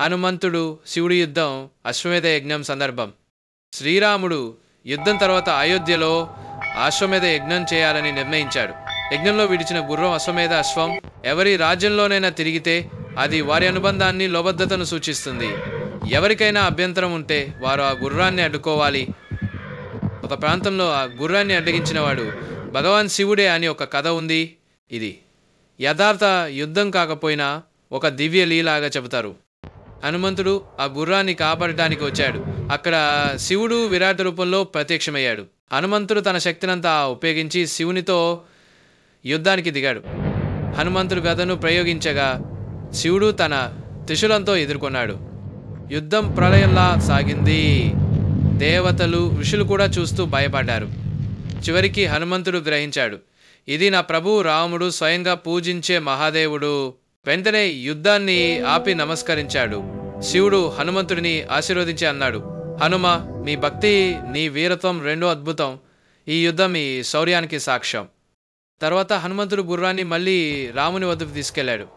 హనుమంతుడు శివుడి యుద్ధం అశ్వమేధ యజ్ఞం సందర్భం. శ్రీరాముడు యుద్ధం తర్వాత అయోధ్యలో అశ్వమేధ యజ్ఞం చేయాలని నిర్ణయించాడు. యజ్ఞంలో విడిచిన గుర్రం అశ్వమేధ అశ్వం ఎవరి రాజ్యంలోనైనా తిరిగితే అది వారి అనుబంధాన్ని లోబద్ధతను సూచిస్తుంది. ఎవరికైనా అభ్యంతరం ఉంటే వారు ఆ గుర్రాన్ని అడ్డుకోవాలి. ఒక ప్రాంతంలో ఆ గుర్రాన్ని అడ్డగించిన వాడు భగవాన్ శివుడే అని ఒక కథ ఉంది. ఇది యథార్థ యుద్ధం కాకపోయినా ఒక దివ్య లీలాగా చెబుతారు. హనుమంతుడు ఆ గుర్రాన్ని కాపాడటానికి వచ్చాడు. అక్కడ శివుడు విరాట రూపంలో ప్రత్యక్షమయ్యాడు. హనుమంతుడు తన శక్తినంతా ఉపయోగించి శివునితో యుద్ధానికి దిగాడు. హనుమంతుడు గదను ప్రయోగించగా శివుడు తన త్రిశూలంతో ఎదుర్కొన్నాడు. యుద్ధం ప్రళయంలా సాగింది. దేవతలు ఋషులు కూడా చూస్తూ భయపడ్డారు. చివరికి హనుమంతుడు గ్రహించాడు, ఇది నా ప్రభువు రాముడు స్వయంగా పూజించే మహాదేవుడు. వెంటనే యుద్ధాన్ని ఆపి నమస్కరించాడు. శివుడు హనుమంతుడిని ఆశీర్వదించి అన్నాడు, హనుమ, మీ భక్తి, నీ వీరత్వం రెండో అద్భుతం. ఈ యుద్ధం మీ శౌర్యానికి సాక్ష్యం. తర్వాత హనుమంతుడు గుర్రాన్ని మళ్ళీ రాముని వద్దకు తీసుకెళ్లాడు.